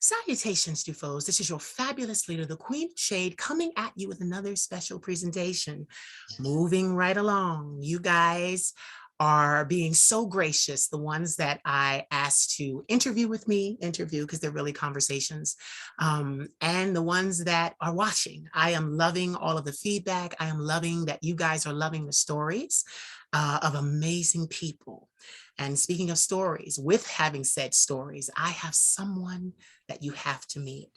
Salutations, Dufoes. This is your fabulous leader, the Queen of Shade, coming at you with another special presentation. Moving right along. You guys are being so gracious. The ones that I asked to interview with me, because they're really conversations, and the ones that are watching. I am loving all of the feedback. I am loving that you guys are loving the stories of amazing people. And speaking of stories, with having said stories, I have someone that you have to meet.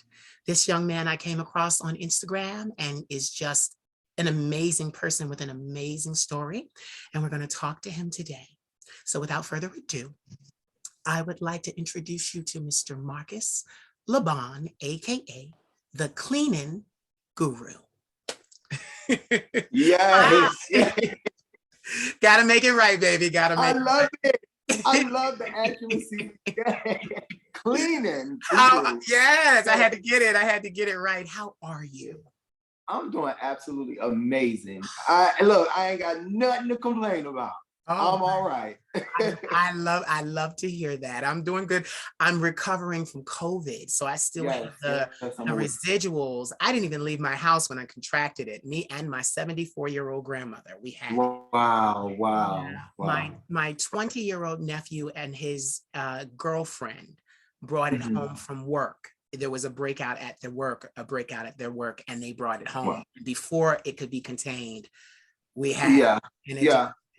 This young man I came across on Instagram and is just an amazing person with an amazing story. And we're going to talk to him today. So without further ado, I would like to introduce you to Mr. Marcus LaBon, AKA the Cleanin Guru. Yes. Gotta make it right, baby. Gotta make it right. I love the accuracy. Cleanin. Yes, I had to get it right. How are you? I'm doing absolutely amazing. I ain't got nothing to complain about. I'm all right. I love to hear that. I'm doing good. I'm recovering from COVID, so I still have the residuals. I didn't even leave my house when I contracted it. Me and my 74-year-old grandmother, we had Wow. My 20-year-old nephew and his girlfriend brought it home from work. There was a breakout at their work, and they brought it home. Before it could be contained, we had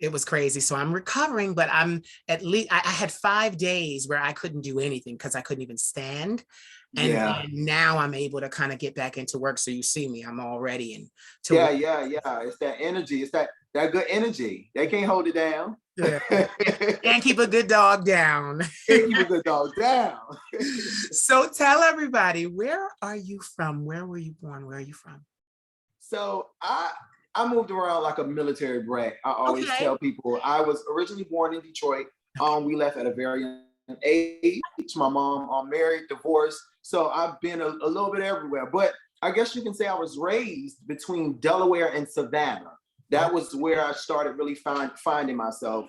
it was crazy. So I'm recovering, but I'm at least, I had 5 days where I couldn't do anything because I couldn't even stand. And now I'm able to kind of get back into work. So you see me, I'm all ready. And it's that energy. It's that good energy. They can't hold it down. Can't keep a good dog down. So tell everybody, where are you from? Where were you born? Where are you from? So I moved around like a military brat. I always tell people I was originally born in Detroit. We left at a very young age. My mom married, divorced. So I've been a little bit everywhere. But I guess you can say I was raised between Delaware and Savannah. That was where I started really finding myself.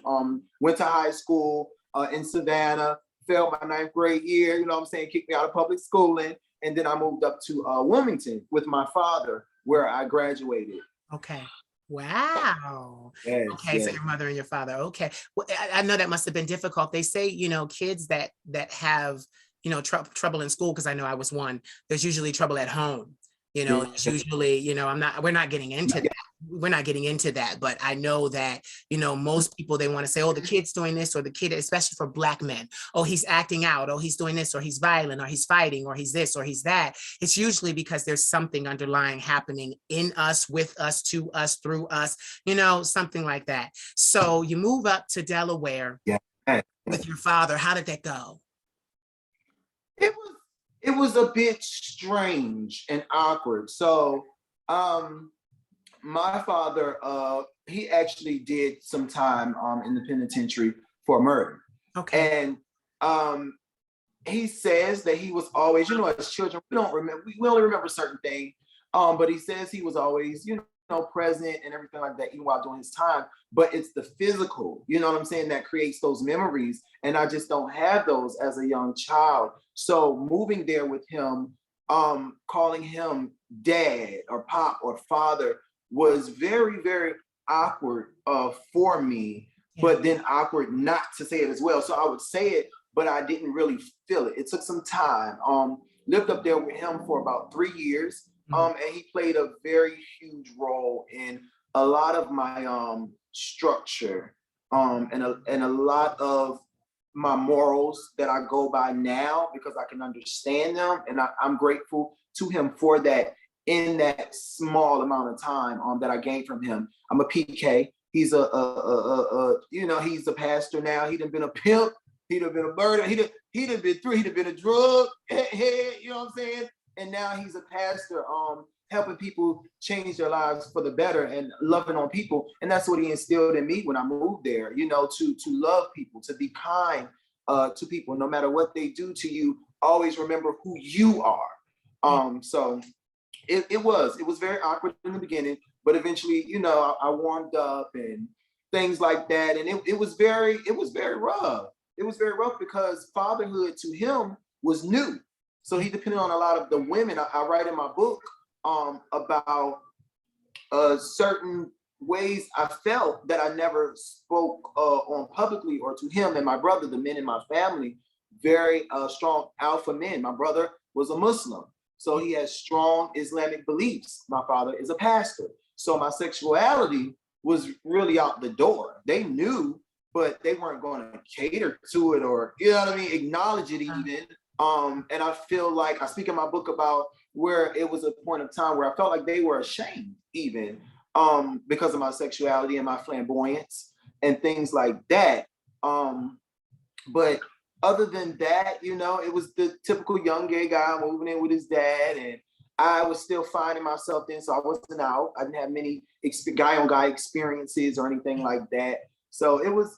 Went to high school in Savannah, failed my 9th grade year, you know what I'm saying, kicked me out of public schooling. And then I moved up to Wilmington with my father, where I graduated. Okay. Wow. So your mother and your father. Okay. Well, I know that must have been difficult. They say, kids that have, trouble in school, because I know I was one, there's usually trouble at home. It's usually, we're not getting into that. We're not getting into that, but I know that, most people, they want to say, oh, the kid's doing this, or the kid, especially for Black men, oh, he's acting out, oh, he's doing this, or he's violent, or he's fighting, or he's this, or he's that. It's usually because there's something underlying happening in us, with us, to us, through us, something like that. So you move up to Delaware with your father. How did that go? It was a bit strange and awkward. So my father, he actually did some time in the penitentiary for murder. Okay. And he says that he was always, as children, we only remember certain things. But he says he was always, present and everything like that, even while doing his time. But it's the physical, you know what I'm saying, that creates those memories. And I just don't have those as a young child. So moving there with him, calling him dad or pop or father was very, very awkward for me, but then awkward not to say it as well. So I would say it, but I didn't really feel it. It took some time. Lived up there with him for about 3 years. And he played a very huge role in a lot of my structure and a lot of my morals that I go by now, because I can understand them. And I'm grateful to him for that in that small amount of time that I gained from him. I'm a PK. He's he's a pastor now. He done been a pimp. He done been a murderer. He done been through. He done been a drug head. You know what I'm saying? And now he's a pastor, helping people change their lives for the better and loving on people. And that's what he instilled in me when I moved there, to love people, to be kind to people, no matter what they do to you. Always remember who you are. So it was very awkward in the beginning, but eventually, I warmed up and things like that. And it was very rough. It was very rough because fatherhood to him was new. So he depended on a lot of the women. I write in my book about certain ways I felt that I never spoke on publicly or to him and my brother, the men in my family, very strong alpha men. My brother was a Muslim, so he has strong Islamic beliefs. My father is a pastor. So my sexuality was really out the door. They knew, but they weren't going to cater to it or, you know what I mean, acknowledge it even. And I feel like I speak in my book about where it was a point of time where I felt like they were ashamed even because of my sexuality and my flamboyance and things like that. But other than that, you know, it was the typical young gay guy moving in with his dad, and I was still finding myself then, so I wasn't out. I didn't have many guy on guy experiences or anything like that. So it was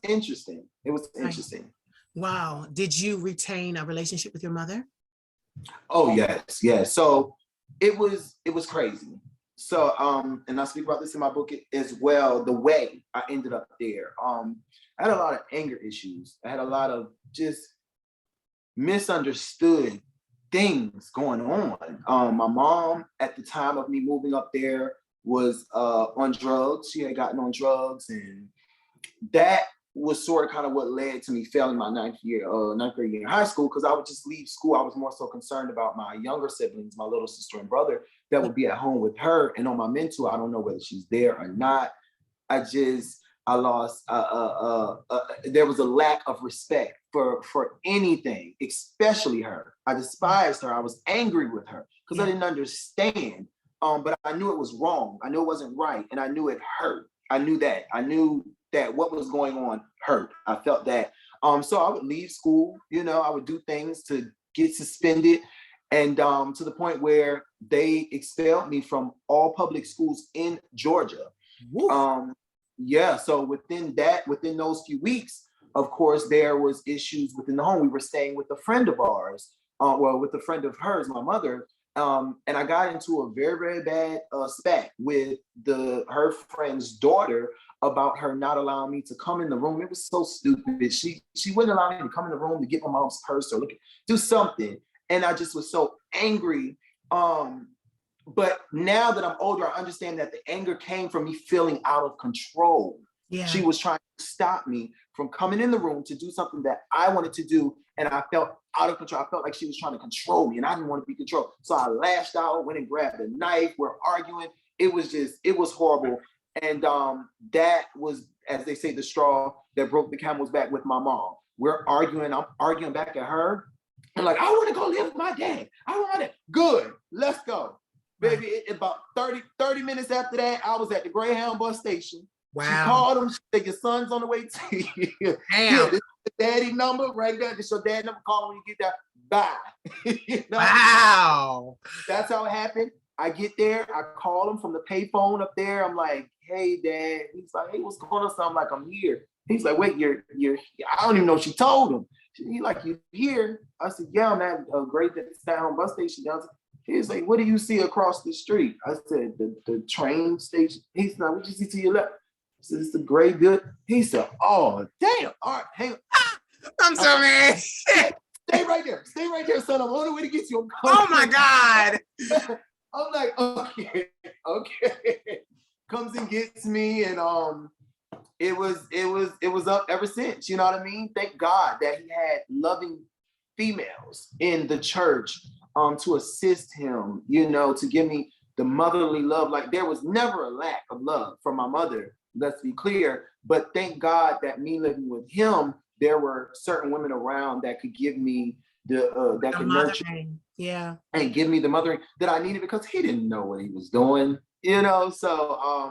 interesting. It was interesting. Wow. Did you retain a relationship with your mother? Oh yes. So it was crazy. So and I speak about this in my book as well, the way I ended up there. I had a lot of anger issues. I had a lot of just misunderstood things going on. My mom at the time of me moving up there was on drugs. She had gotten on drugs, and that was sort of kind of what led to me failing my ninth grade year in high school, because I would just leave school. I was more so concerned about my younger siblings, my little sister and brother that would be at home with her. And on my mental, I don't know whether she's there or not. I lost, there was a lack of respect for anything, especially her. I despised her. I was angry with her because I didn't understand. But I knew it was wrong. I knew it wasn't right. And I knew it hurt. I knew that. I knew that what was going on hurt. I felt that. So I would leave school, you know, I would do things to get suspended. And to the point where they expelled me from all public schools in Georgia. So within those few weeks, of course, there was issues within the home. We were staying with a friend of ours, with a friend of hers, my mother. And I got into a very, very bad spat with her friend's daughter about her not allowing me to come in the room. It was so stupid. She wouldn't allow me to come in the room to get my mom's purse or do something. And I just was so angry. But now that I'm older, I understand that the anger came from me feeling out of control. Yeah. She was trying to stop me from coming in the room to do something that I wanted to do. And I felt out of control. I felt like she was trying to control me, and I didn't want to be controlled. So I lashed out, went and grabbed a knife. We're arguing. It was horrible. And that was, as they say, the straw that broke the camel's back with my mom. We're arguing. I'm arguing back at her. I'm like, I want to go live with my dad. I want it. Good. Let's go. Baby, about 30 minutes after that, I was at the Greyhound bus station. Wow. She called him. She said, your son's on the way to you. Yeah, this is the daddy number right there. This is your dad number. Call when you get there. Bye. You know? Wow. That's how it happened. I get there. I call him from the payphone up there. I'm like, hey, Dad. He's like, hey, what's going on? So I'm like, I'm here. He's like, wait, you're I don't even know what she told him. He's like, you here? I said, yeah, I'm at a Great Town bus station. He's like, what do you see across the street? I said, the train station. He's like, what do you see to your left? I said, it's the gray good. He said, oh, damn. All right, hang on. I'm so mad. Stay right there. Stay right there, son. I'm on the way to get you. Oh my God. I'm like, okay. Comes and gets me, and it was up ever since. You know what I mean? Thank God that he had loving females in the church to assist him, you know, to give me the motherly love. Like, there was never a lack of love from my mother, let's be clear. But thank God that me living with him, there were certain women around that could give me that could nurture, and give me the mothering that I needed, because he didn't know what he was doing, you know. So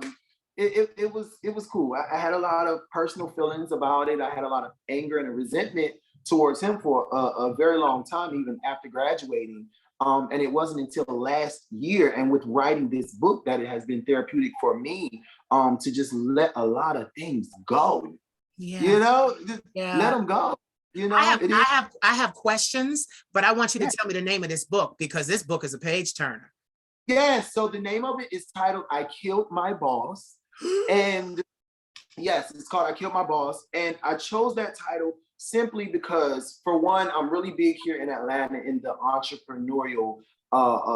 it was cool. I had a lot of personal feelings about it. I had a lot of anger and a resentment towards him for a very long time, even after graduating. And it wasn't until last year, and with writing this book, that it has been therapeutic for me to just let a lot of things go. Yeah. You know, just let them go. You know, I have questions, but I want you to tell me the name of this book, because this book is a page turner. Yes. So the name of it is titled "I Killed My Boss," and yes, it's called "I Killed My Boss," and I chose that title simply because, for one, I'm really big here in Atlanta in the entrepreneurial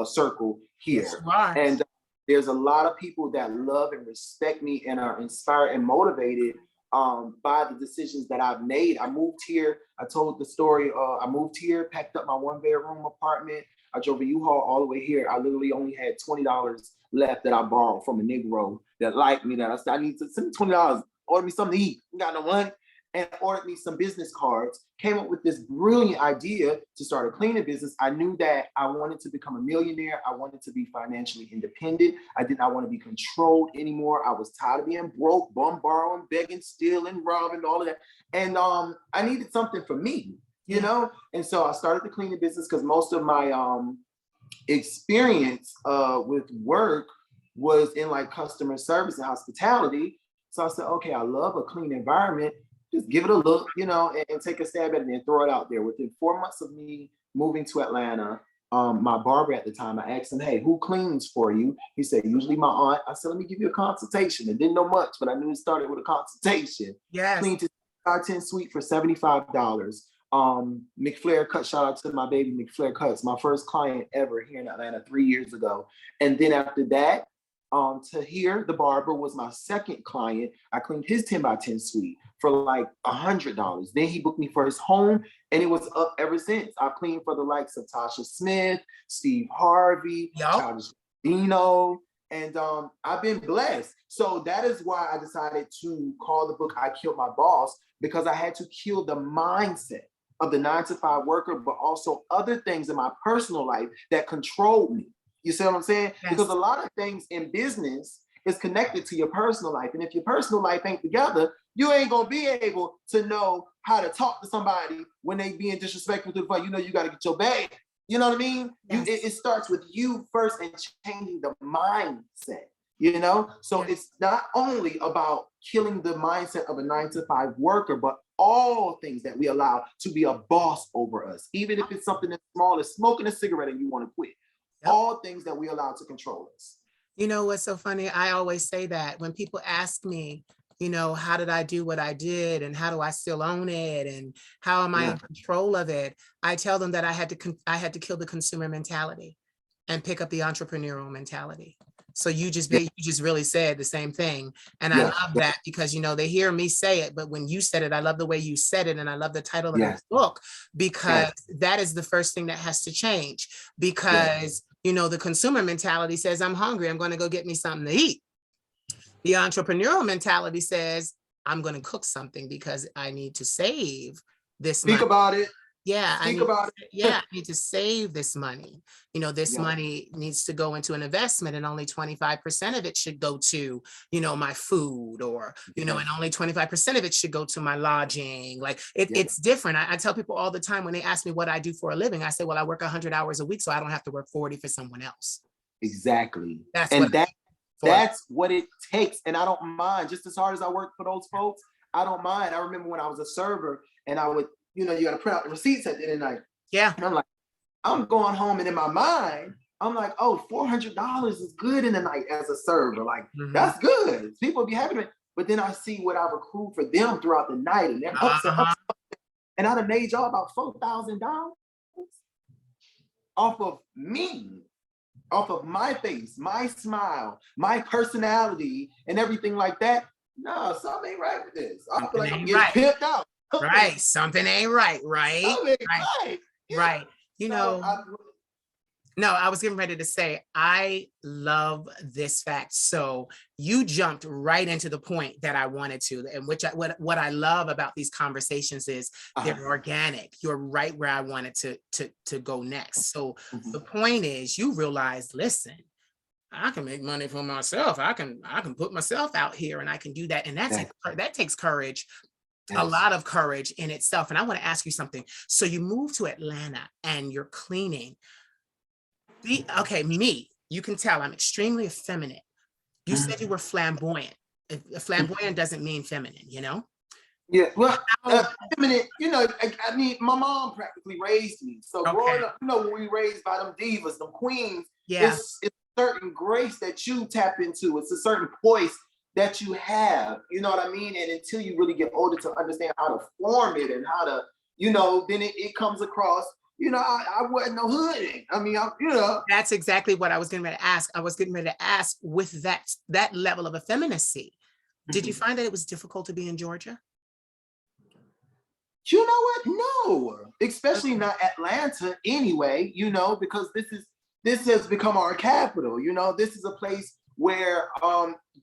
circle here. Yes, you are. And there's a lot of people that love and respect me and are inspired and motivated by the decisions that I've made. I moved here. I told the story. I moved here, packed up my 1-bedroom apartment. I drove a U-Haul all the way here. I literally only had $20 left that I borrowed from a Negro that liked me. That I said, I need to send me $20, order me something to eat. You got no money. And ordered me some business cards, came up with this brilliant idea to start a cleaning business. I knew that I wanted to become a millionaire. I wanted to be financially independent. I did not want to be controlled anymore. I was tired of being broke, bum, borrowing, begging, stealing, robbing, all of that. And I needed something for me, you know? And so I started the cleaning business because most of my experience with work was in like customer service and hospitality. So I said, okay, I love a clean environment. Just give it a look, you know, and take a stab at it and throw it out there. Within 4 months of me moving to Atlanta, my barber at the time, I asked him, hey, who cleans for you? He said, usually my aunt. I said, let me give you a consultation. And didn't know much, but I knew it started with a consultation. Yes. Cleaned his 10 suite for $75. McFlair Cut, shout out to my baby McFlair Cuts, my first client ever here in Atlanta 3 years ago. And then after that, Tahir, the barber, was my second client. I cleaned his 10 by 10 suite for like $100. Then he booked me for his home, and it was up ever since. I've cleaned for the likes of Tasha Smith, Steve Harvey, Childish Dino, and I've been blessed. So that is why I decided to call the book I Killed My Boss, because I had to kill the mindset of the 9-to-5 worker, but also other things in my personal life that controlled me. You see what I'm saying? Yes. Because a lot of things in business is connected to your personal life. And if your personal life ain't together, you ain't gonna be able to know how to talk to somebody when they being disrespectful to the point. You know, you gotta get your bag. You know what I mean? Yes. It starts with you first and changing the mindset, you know? So it's not only about killing the mindset of a 9-to-5 worker, but all things that we allow to be a boss over us, even if it's something as small as smoking a cigarette and you wanna quit. All things that we allow to control us. You know what's so funny? I always say that when people ask me, you know, how did I do what I did, and how do I still own it, and how am I in control of it? I tell them that I had to kill the consumer mentality and pick up the entrepreneurial mentality. So you just really said the same thing. And I love that, because, you know, they hear me say it, but when you said it, I love the way you said it. And I love the title of the book, because that is the first thing that has to change, because, you know, the consumer mentality says, I'm hungry, I'm going to go get me something to eat. The entrepreneurial mentality says, I'm going to cook something because I need to save this money. Think about it. Yeah, I need to save this money. You know, this money needs to go into an investment, and only 25% of it should go to, you know, my food, or, you know, and only 25% of it should go to my lodging. Like it's different. I tell people all the time when they ask me what I do for a living, I say, well, I work 100 hours a week, so I don't have to work 40 for someone else. Exactly. That's what it takes. And I don't mind, just as hard as I work for those folks, I don't mind. I remember when I was a server and I would, you know, you got to print out the receipts at the end of the night. Yeah. And I'm like, I'm going home, and in my mind, I'm like, oh, $400 is good in the night as a server. Like, that's good. People be happy with it. But then I see what I've accrued for them throughout the night, and they're ups and ups. And I'd have made y'all about $4,000 off of me, off of my face, my smile, my personality, and everything like that. No, something ain't right with this. I feel like I'm getting pimped out. Right. Something ain't right. Right. Right. You know, no, I was getting ready to say, I love this fact. So you jumped right into the point that I wanted to, and what I love about these conversations is they're organic. You're right where I wanted to go next. So the point is, you realize, listen, I can make money for myself. I can put myself out here, and I can do that. And that takes courage. A lot of courage in itself. And I want to ask you something. So you moved to Atlanta and you're cleaning. Me, you can tell I'm extremely effeminate. You said you were flamboyant. Flamboyant doesn't mean feminine, you know? Yeah, well, feminine, you know, I mean, my mom practically raised me. So growing up, you know, when we raised by them divas, them queens, it's a certain grace that you tap into. It's a certain poise that you have, you know what I mean? And until you really get older to understand how to form it and how to, then it comes across, I wasn't no hooding. I mean, That's exactly what I was getting ready to ask. I was getting ready to ask, with that level of effeminacy, did you find that it was difficult to be in Georgia? You know what? No, especially not Atlanta anyway, because this has become our capital. This is a place where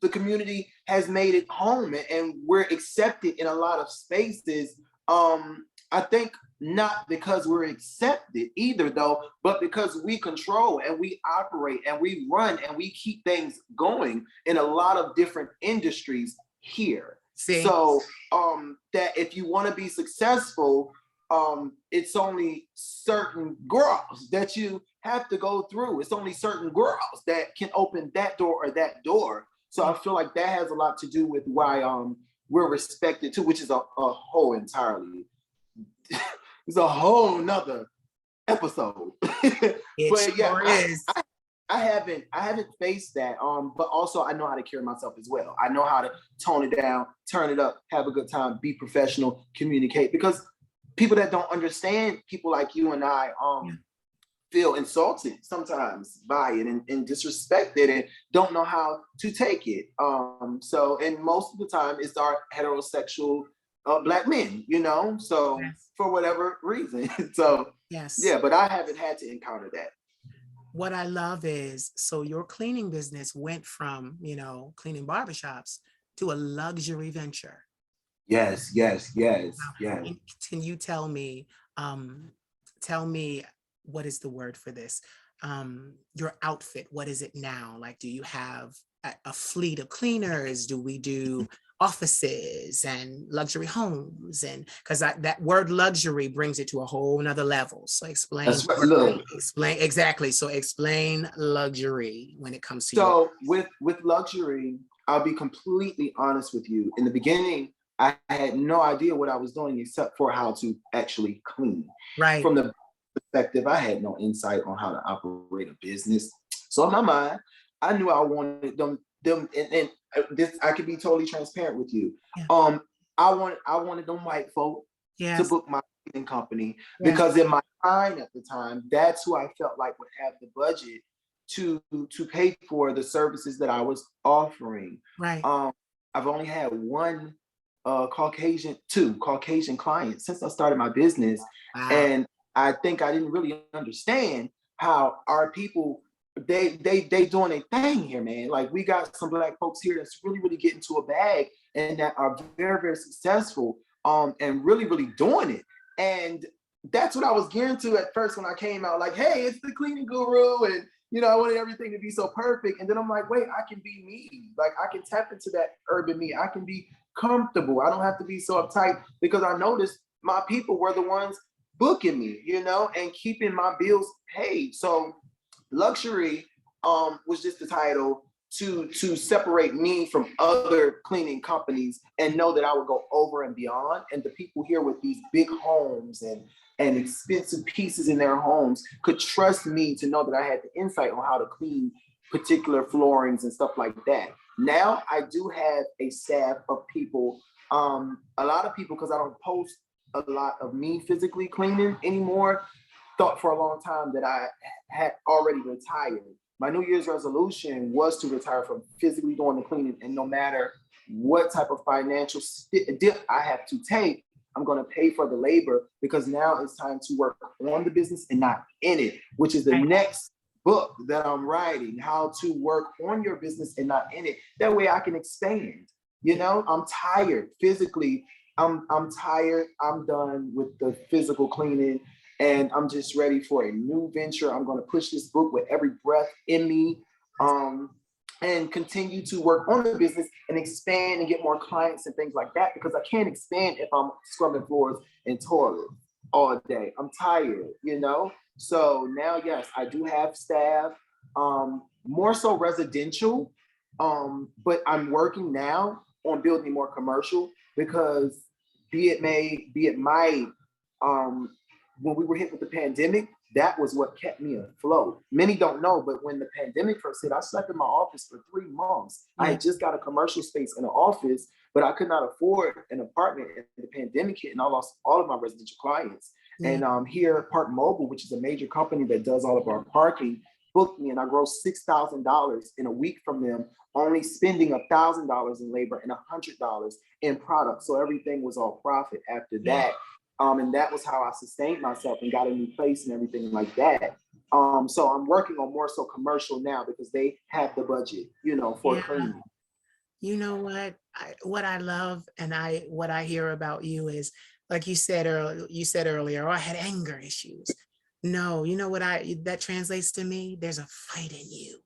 the community has made it home, and we're accepted in a lot of spaces. I think not because we're accepted either, though, but because we control and we operate and we run and we keep things going in a lot of different industries here. See? So that if you want to be successful, it's only certain girls that you have to go through. It's only certain girls that can open that door or that door. So I feel like that has a lot to do with why we're respected too, which is a whole entirely, it's a whole nother episode. It sure is. I haven't faced that. But also I know how to carry myself as well. I know how to tone it down, turn it up, have a good time, be professional, communicate. Because people that don't understand, people like you and I, feel insulted sometimes by it and disrespected and don't know how to take it. So, and most of the time it's our heterosexual Black men, so Yes. for whatever reason. So Yes. yeah, but I haven't had to encounter that. What I love is, so your cleaning business went from, cleaning barbershops to a luxury venture. Yes. Can you tell me, what is the word for this? Your outfit, what is it now? Like, do you have a fleet of cleaners? Do we do offices and luxury homes? And because that word luxury brings it to a whole nother level. So explain exactly. So explain luxury when it comes to so with luxury, I'll be completely honest with you. In the beginning, I had no idea what I was doing except for how to actually clean. Right. From the perspective, I had no insight on how to operate a business. So in my mind, I knew I wanted them, and this, I could be totally transparent with you. Yeah. I wanted them white folk Yes. to book my cleaning company, because in my mind at the time, that's who I felt like would have the budget to pay for the services that I was offering. Right. I've only had two Caucasian clients since I started my business. Wow. And I think I didn't really understand how our people, they doing a thing here, man. Like, we got some Black folks here that's really, really getting to a bag and that are very, very successful, and really, really doing it. And that's what I was gearing to at first when I came out, like, hey, it's the cleaning guru. And, I wanted everything to be so perfect. And then I'm like, wait, I can be me. Like, I can tap into that urban me. I can be comfortable. I don't have to be so uptight, because I noticed my people were the ones booking me, and keeping my bills paid. So luxury was just the title to separate me from other cleaning companies and know that I would go over and beyond. And the people here with these big homes and expensive pieces in their homes could trust me to know that I had the insight on how to clean particular floorings and stuff like that. Now I do have a staff of people, a lot of people, because I don't post a lot of me physically cleaning anymore, thought for a long time that I had already retired. My New Year's resolution was to retire from physically doing the cleaning, and no matter what type of financial dip I have to take, I'm going to pay for the labor, because now it's time to work on the business and not in it, which is the next book that I'm writing, how to work on your business and not in it. That way I can expand. I'm tired physically. I'm tired. I'm done with the physical cleaning, and I'm just ready for a new venture. I'm going to push this book with every breath in me, and continue to work on the business and expand and get more clients and things like that, because I can't expand if I'm scrubbing floors and toilets all day. I'm tired, So now, yes, I do have staff, more so residential, but I'm working now on building more commercial, because be it might, when we were hit with the pandemic, that was what kept me afloat. Many don't know, but when the pandemic first hit, I slept in my office for 3 months. I had just got a commercial space in an office, but I could not afford an apartment. And the pandemic hit, and I lost all of my residential clients. And here, Park Mobile, which is a major company that does all of our parking, booked me, and I grossed $6,000 in a week from them, only spending $1,000 in labor and $100 in product. So everything was all profit after that. And that was how I sustained myself and got a new place and everything like that. So I'm working on more so commercial now because they have the budget, for cleaning. You know what I love and what I hear about you is, like you said earlier, oh, I had anger issues. No, you know what that translates to me? There's a fight in you.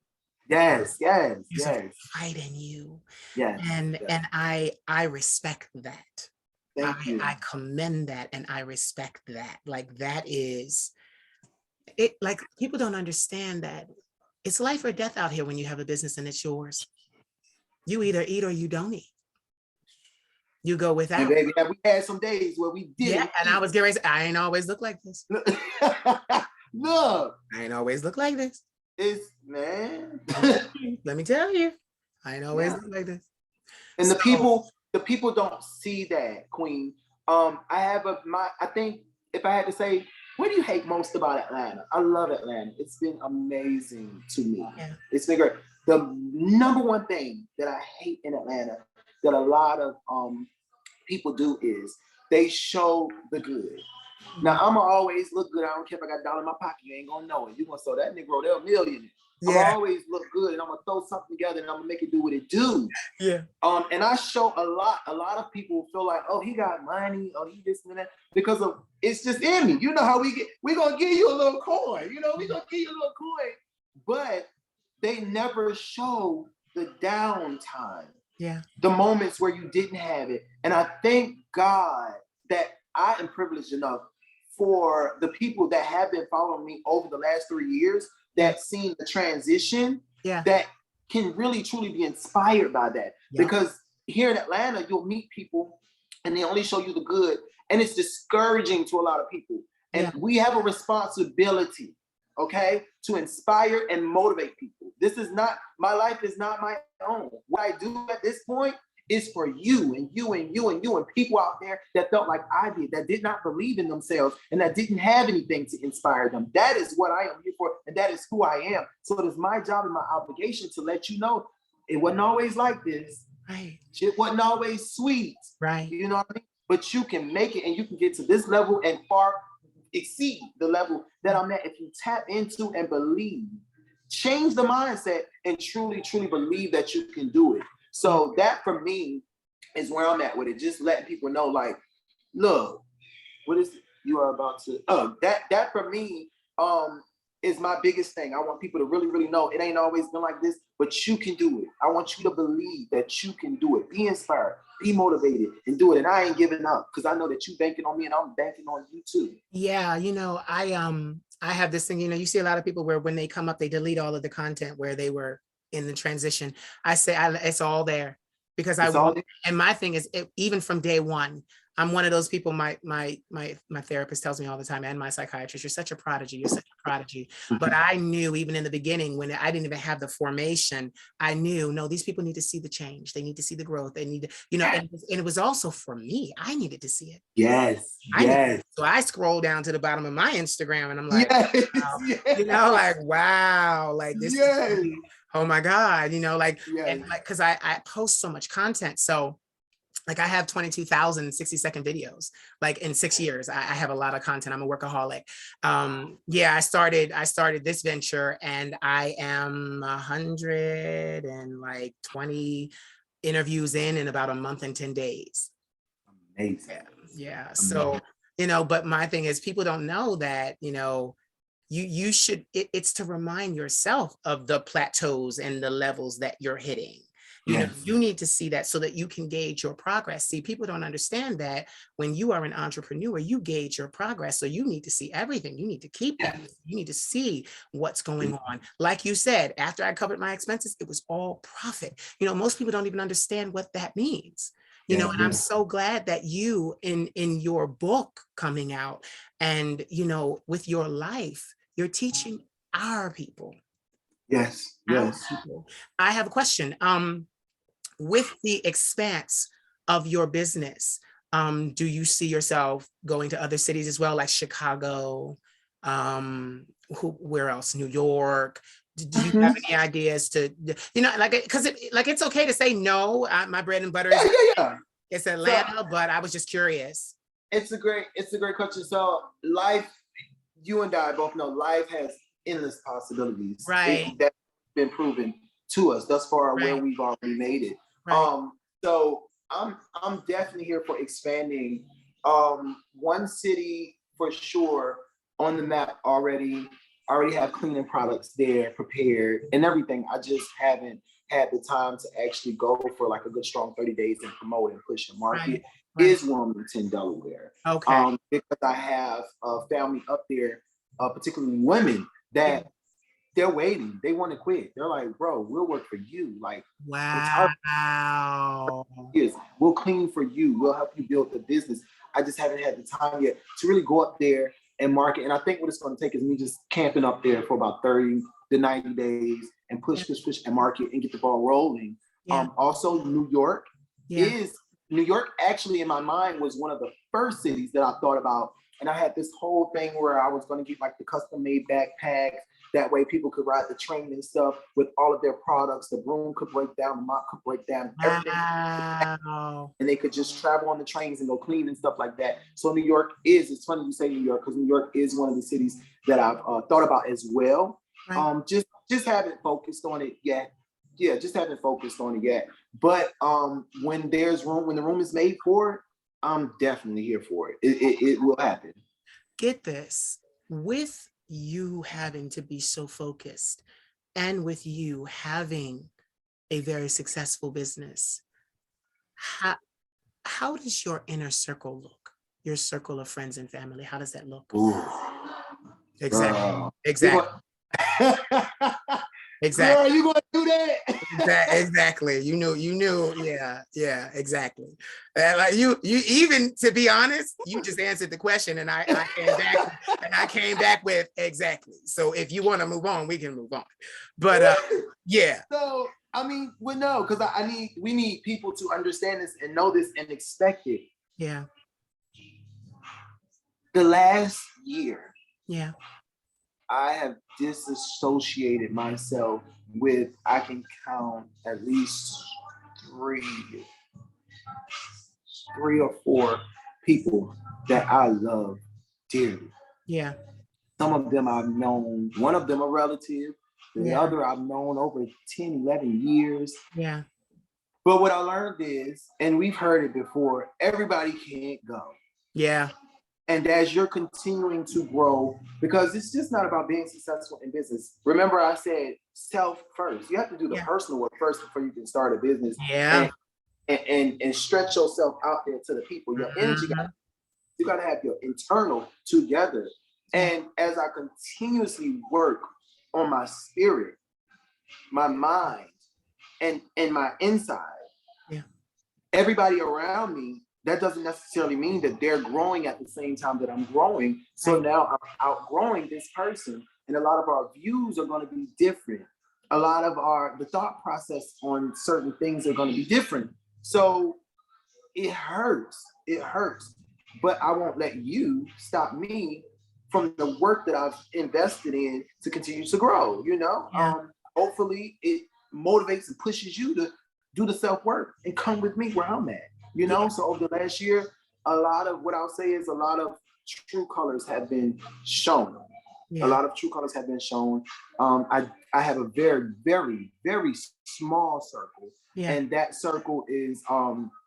Yes. There's a fight in you. Yes. And I respect that. Thank you. I commend that and I respect that. Like that is it. Like people don't understand that it's life or death out here when you have a business and it's yours. You either eat or you don't eat. You go without. Yeah, baby, we had some days where we did. Yeah, and I was getting ready to say, I ain't always look like this. Look, I ain't always look like this. It's man. Let me tell you, I ain't always look like this. And the people don't see that, Queen. I think if I had to say, what do you hate most about Atlanta? I love Atlanta. It's been amazing to me. Yeah. It's been great. The number one thing that I hate in Atlanta that a lot of people do is they show the good. Now I'ma always look good. I don't care if I got a dollar in my pocket. You ain't gonna know it. You gonna throw that Negro, they're a millionaire. Yeah. I'm always look good, and I'm gonna throw something together, and I'm gonna make it do what it do. Yeah. And I show a lot. A lot of people feel like, oh, he got money, oh, he this and that, because of it's just in me. You know how we get. We gonna give you a little coin. We gonna give you a little coin, but they never show the downtime. Yeah. The moments where you didn't have it, and I thank God that I am privileged enough for the people that have been following me over the last 3 years that seen the transition, that can really truly be inspired by that. Yeah. Because here in Atlanta, you'll meet people and they only show you the good, and it's discouraging to a lot of people. And we have a responsibility, okay, to inspire and motivate people. This is not, my life is not my own. What I do at this point is for you and you and you and you and people out there that felt like I did, that did not believe in themselves and that didn't have anything to inspire them. That is what I am here for, and that is who I am. So it is my job and my obligation to let you know it wasn't always like this. Right. Shit wasn't always sweet. Right. You know what I mean? But you can make it and you can get to this level and far exceed the level that I'm at if you tap into and believe. Change the mindset and truly, truly believe that you can do it. So that for me is where I'm at with it. Just letting people know, like, look, what is it you are about to? That for me is my biggest thing. I want people to really, really know it ain't always been like this, but you can do it. I want you to believe that you can do it. Be inspired, be motivated, and do it. And I ain't giving up because I know that you banking on me and I'm banking on you too. Yeah, I have this thing. You see a lot of people where when they come up, they delete all of the content where they were in the transition. I say it's all there because and my thing is even from day one, I'm one of those people. My therapist tells me all the time, and my psychiatrist, you're such a prodigy. You're such a prodigy. But I knew even in the beginning when I didn't even have the formation, I knew, no, these people need to see the change. They need to see the growth. They need to, and it was also for me. I needed to see it. Yes. So I scroll down to the bottom of my Instagram and I'm like, wow, like, wow, like this. Is, oh my God, and because I post so much content. So like I have 22,000 60-second videos, like in 6 years. I have a lot of content. I'm a workaholic. I started this venture and I am 120 interviews in about a month and 10 days. Amazing. Yeah. So, but my thing is people don't know that, you should, it's to remind yourself of the plateaus and the levels that you're hitting. You need to see that so that you can gauge your progress. See, people don't understand that when you are an entrepreneur, you gauge your progress. So you need to see everything. You need to keep that. You need to see what's going on. Like you said, after I covered my expenses, it was all profit. Most people don't even understand what that means. you know, Yeah, and I'm yeah. so glad that you in your book coming out and, you know, with your life, you're teaching our people, Yes, our yes. people. I have a question. With the expanse of your business, do you see yourself going to other cities as well, like Chicago? Where else? New York? Do you have Mhm. any ideas to, you know, like, because like it's okay to say no. My bread and butter Yeah, is yeah, yeah. it's So Atlanta, but I was just curious. it's a great question. So life, you and I both know life has endless possibilities. Right, That's been proven to us thus far where right, we've already made it. right. So I'm definitely here for expanding. One city for sure on the map already. Already have cleaning products there prepared and everything. I just haven't had the time to actually go for like a good strong 30 days and promote and push and market Right, right. is Wilmington, Delaware. Okay. Because I have a family up there, particularly women, Yeah. that they're waiting. They want to quit. They're like, bro, we'll work for you. Like, retire Wow. years. We'll clean for you. We'll help you build the business. I just haven't had the time yet to really go up there and market. And I think what it's going to take is me just camping up there for about 30 to 90 days and Yeah. push and market and get the ball rolling. Yeah. Also, Yeah. New York actually in my mind was one of the first cities that I thought about. And I had this whole thing where I was going to get like the custom made backpacks. That way people could ride the train and stuff with all of their products. The broom could break down, the mop could break down, everything. Wow. And they could just travel on the trains and go clean and stuff like that. So New York it's funny you say New York because New York is one of the cities that I've thought about as well. Right. Just haven't focused on it yet. Yeah, just haven't focused on it yet. But when there's room, when the room is made for it, I'm definitely here for it. It will happen. Get this. With you having to be so focused and with you having a very successful business, how, how does your inner circle look? Your circle of friends and family, how does that look? Ooh, Exactly. girl. You Exactly. going, girl, Exactly. you gonna do that? Exactly. You knew. Yeah. Yeah. Exactly. Like you even to be honest, you just answered the question, and I came back with exactly. So if you want to move on, we can move on. But yeah. So I mean, well, no, because we need people to understand this and know this and expect it. Yeah. The last year, Yeah. I have disassociated myself with, I can count at least three, three or four people that I love dearly. Yeah. Some of them I've known, one of them a relative, the Yeah. other I've known over 10, 11 years. Yeah. But what I learned is, and we've heard it before, everybody can't go. Yeah. And as you're continuing to grow, because it's just not about being successful in business. Remember, I said self first. You have to do the Yeah. personal work first before you can start a business. Yeah. And stretch yourself out there to the people. Your energy, Mhm. you got to have your internal together. Yeah. And as I continuously work on my spirit, my mind, and my inside, Yeah. everybody around me, that doesn't necessarily mean that they're growing at the same time that I'm growing. So Right. now I'm outgrowing this person, and a lot of our views are going to be different. A lot of the thought process on certain things are going to be different. So it hurts. It hurts. But I won't let you stop me from the work that I've invested in to continue to grow. Yeah. Hopefully it motivates and pushes you to do the self-work and come with me where I'm at. Yeah. So over the last year, a lot of what I'll say is a lot of true colors have been shown. A Yeah. lot of true colors have been shown. I have a very, very, very small circle. Yeah. And that circle is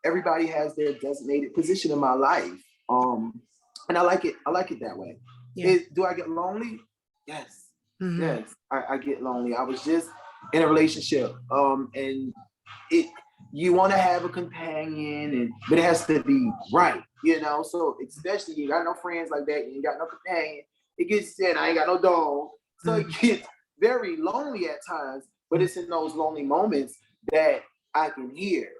everybody has their designated position in my life. And I like it. I like it that way. Yeah. Do I get lonely? Yes. Mhm. Yes, I get lonely. I was just in a relationship. And it you want to have a companion, but it has to be right, So especially you got no friends like that, you ain't got no companion. It gets said I ain't got no dog, so it Mhm. gets very lonely at times. But it's in those lonely moments that I can hear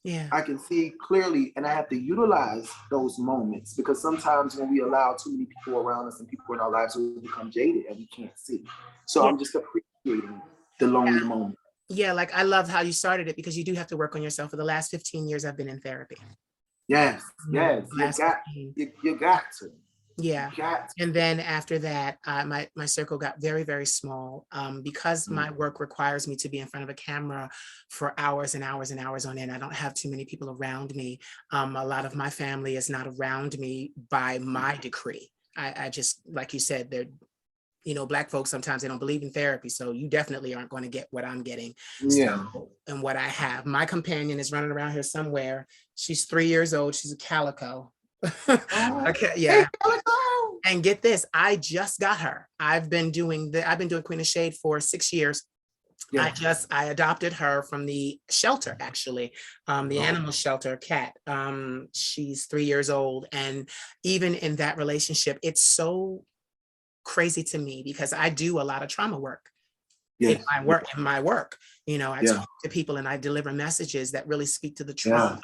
Yeah. I can see clearly, and I have to utilize those moments, because sometimes when we allow too many people around us and people in our lives, we become jaded and we can't see. So Yeah. I'm just appreciating the lonely moment. Yeah. Like I loved how you started it because you do have to work on yourself. For the last 15 years, I've been in therapy. Yes, You know, yes, the last 15. you got to, you Yeah. got to. And then after that, my circle got very, very small because my work requires me to be in front of a camera for hours and hours and hours on end. I don't have too many people around me. A lot of my family is not around me by my decree. I just, like you said, they're, Black folks, sometimes they don't believe in therapy. So you definitely aren't going to get what I'm getting. Yeah. So, and what I have, my companion is running around here somewhere. She's 3 years old. She's a calico. Okay, Hey, yeah. Calico. And get this, I just got her. I've been doing Queen of Shade for 6 years. Yeah. I adopted her from the shelter, actually, the animal shelter cat. She's 3 years old. And even in that relationship, it's so crazy to me because I do a lot of trauma work Yes. in my work. I Yeah. talk to people and I deliver messages that really speak to the Yeah.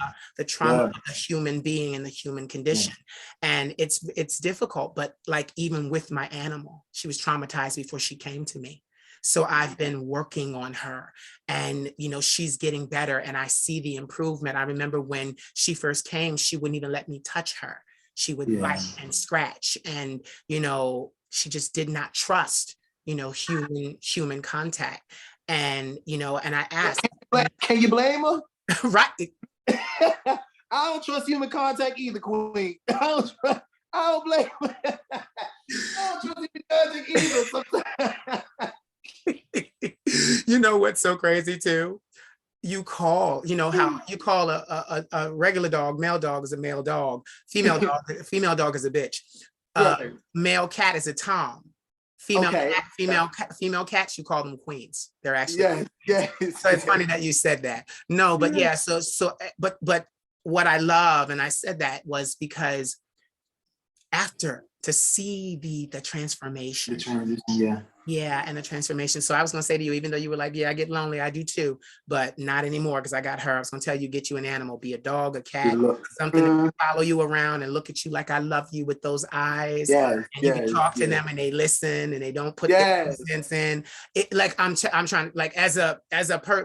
trauma Yeah. of the human being and the human condition. And it's difficult, but like even with my animal, she was traumatized before she came to me. So I've been working on her and, she's getting better and I see the improvement. I remember when she first came, she wouldn't even let me touch her. She would bite and scratch and, she just did not trust, human contact. And, and I asked, Can you blame her? right. I don't trust human contact either, Queen. I don't blame her. I don't trust human contact either. You know what's so crazy too? You call, how you call a regular dog, male dog is a male dog, female dog is a bitch. Right. Male cat is a tom. Female cats, you call them queens. They're actually yes. So it's funny that you said that. No, but yeah, but what I love, and I said that was because after to see the transformation. The transition, yeah. Yeah, and the transformation. So I was going to say to you, even though you were like, yeah, I get lonely, I do too, but not anymore because I got her. I was going to tell you, get you an animal, be a dog, a cat, something that follow you around and look at you like I love you with those eyes. Yes, and you can talk to them and they listen and they don't put their sense in. It like I'm trying like as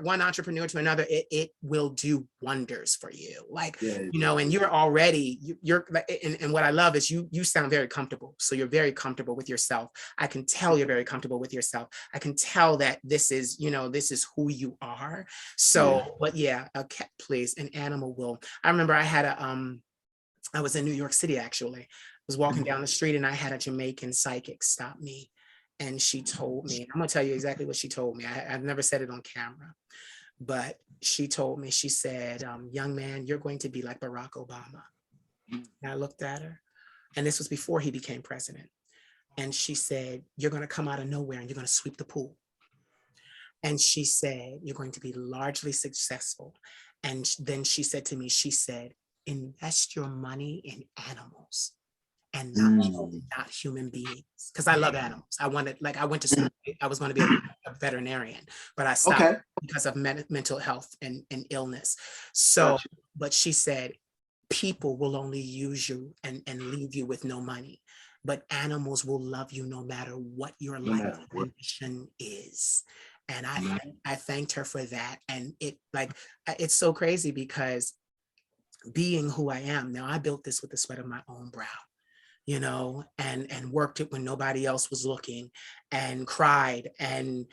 one entrepreneur to another, it will do wonders for you. Like, and you're already you're like, and what I love is you sound very comfortable. So you're very comfortable with yourself. I can tell you're very comfortable with yourself. I can tell that this is who you are. So, but yeah, a cat, please, an animal will. I remember I was in New York City, actually. I was walking down the street and I had a Jamaican psychic stop me. And she told me, I'm gonna tell you exactly what she told me. I've never said it on camera, but she told me, she said, young man, you're going to be like Barack Obama. And I looked at her, and this was before he became president. And she said, you're going to come out of nowhere and you're going to sweep the pool. And she said, you're going to be largely successful. And then she said to me, she said, invest your money in animals and not human beings. Because I love animals. I went to school. I was going to be a veterinarian, but I stopped because of mental health and illness. So, but she said, people will only use you and leave you with no money. But animals will love you no matter what your life condition is. And I thanked her for that. And it's so crazy because being who I am now, I built this with the sweat of my own brow, and worked it when nobody else was looking, and cried, and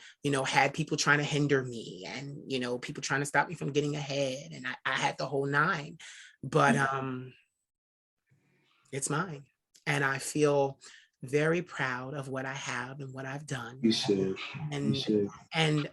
had people trying to hinder me, and people trying to stop me from getting ahead, and I had the whole nine. But it's mine. And I feel very proud of what I have and what I've done. You should. And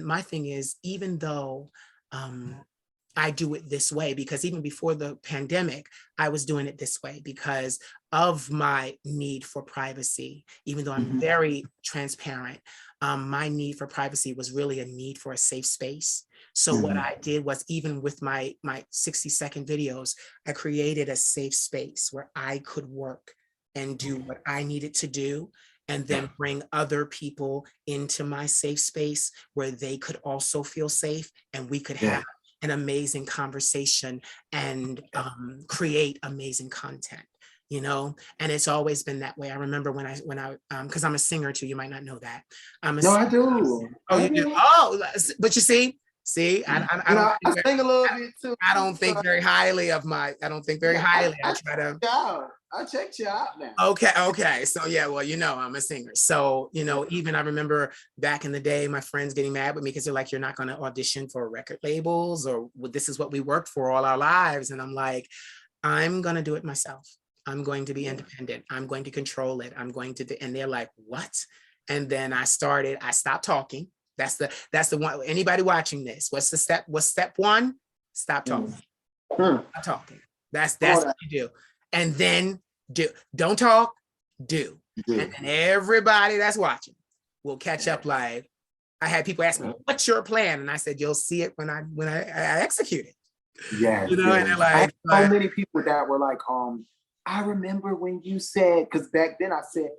my thing is, even though I do it this way, because even before the pandemic, I was doing it this way because of my need for privacy. Even though I'm very transparent, my need for privacy was really a need for a safe space. So what I did was, even with my 60-second videos, I created a safe space where I could work and do what I needed to do, and then bring other people into my safe space where they could also feel safe, and we could have an amazing conversation and create amazing content, you know, and it's always been that way. I remember when I because I'm a singer too, you might not know that. I'm a No, I singer. do. Oh, you do? Oh, but you see, I You don't know, I think sing a little bit too. I don't think So, very highly of I don't think very yeah, highly. I I try to. checked you out. I checked you out now. Okay. So yeah, well, you know, I'm a singer. So, you know, even I remember back in the day, my friends getting mad with me because they're like, you're not going to audition for record labels, or well, this is what we worked for all our lives. And I'm like, I'm going to do it myself. I'm going to be independent. I'm going to control it. I'm going to do, and they're like, what? And then I stopped talking. That's the one, anybody watching this, what's step one? Stop talking. Stop talking. That's what you do. And then don't talk, do. And then everybody that's watching will catch up live. I had people ask me, what's your plan? And I said, you'll see it when I execute it. Yeah. You know, and they're like, I had so many people that were like, I remember when you said, because back then I said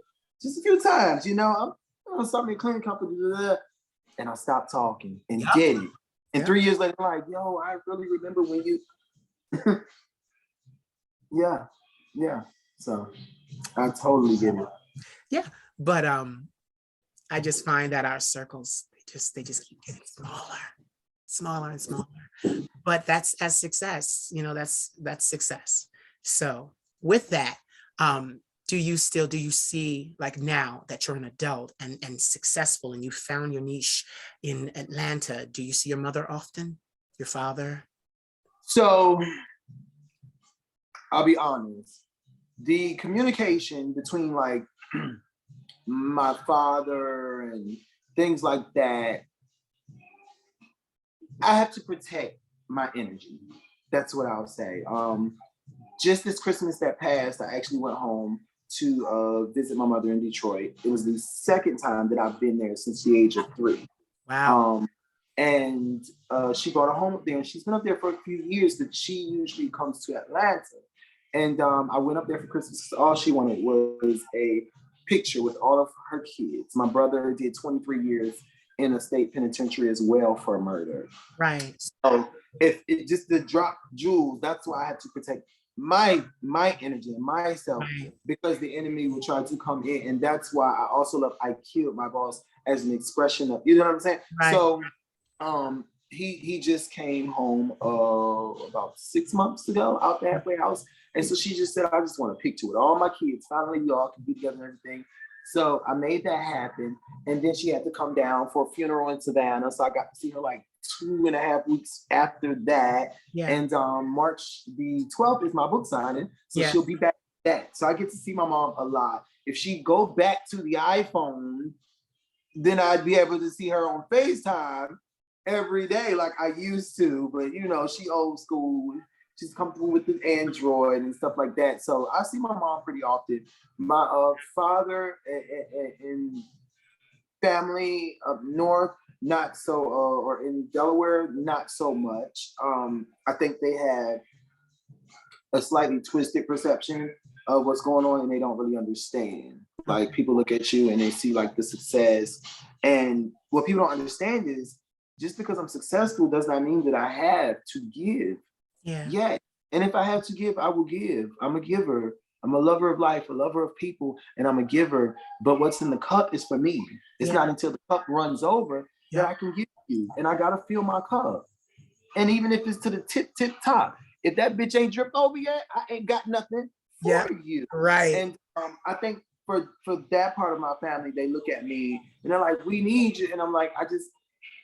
just a few times, you know, I'm something cleaning company, and I stopped talking and did it. And 3 years later, I'm like, yo, I really remember when you yeah. So I totally get it. Yeah. But I just find that our circles, they just keep getting smaller and smaller. But that's as success, you know, that's success. So with that, do you see, like, now that you're an adult and successful and you found your niche in Atlanta, do you see your mother often, your father? So I'll be honest, the communication between like my father and things like that, I have to protect my energy. That's what I'll say. Just this Christmas that passed, I actually went home to visit my mother in Detroit. It was the second time that I've been there since the age of 3. Wow. And she brought her home up there, and she's been up there for a few years, but she usually comes to Atlanta. And I went up there for Christmas. All she wanted was a picture with all of her kids. My brother did 23 years in a state penitentiary as well for murder. Right. So if it just to drop jewels, that's why I had to protect my energy and myself, because the enemy will try to come in. And that's why I also love I Killed My Boss as an expression of, you know what I'm saying? Right. So he just came home about 6 months ago out the halfway house. And so she just said, I just want a picture with all my kids. Finally, we all can be together and everything. So I made that happen. And then she had to come down for a funeral in Savannah. So I got to see her like 2.5 weeks after that. Yeah. And March the 12th is my book signing. So she'll be back at that. So I get to see my mom a lot. If she go back to the iPhone, then I'd be able to see her on FaceTime every day like I used to. But you know, she old school. She's comfortable with the Android and stuff like that. So I see my mom pretty often. My father and family up north, not so, or in Delaware, not so much. I think they have a slightly twisted perception of what's going on, and they don't really understand. Like, people look at you and they see like the success. And what people don't understand is, just because I'm successful does not mean that I have to give. Yeah. And if I have to give, I will give. I'm a giver. I'm a lover of life, a lover of people, and I'm a giver. But what's in the cup is for me. It's not until the cup runs over that I can give you. And I gotta fill my cup. And even if it's to the tip top, if that bitch ain't dripped over yet, I ain't got nothing for you. Right. And I think for that part of my family, they look at me and they're like, we need you. And I'm like,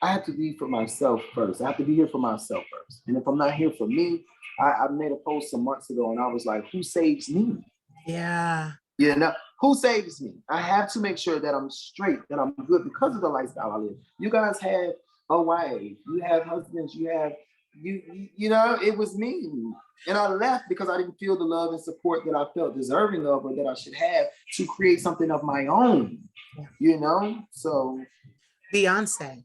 I have to be for myself first. I have to be here for myself first. And if I'm not here for me, I made a post some months ago and I was like, who saves me? Yeah. You know, who saves me? I have to make sure that I'm straight, that I'm good because of the lifestyle I live. You guys have a wife, you have husbands, you have, you know, it was me. And I left because I didn't feel the love and support that I felt deserving of or that I should have to create something of my own, you know? So. Beyonce.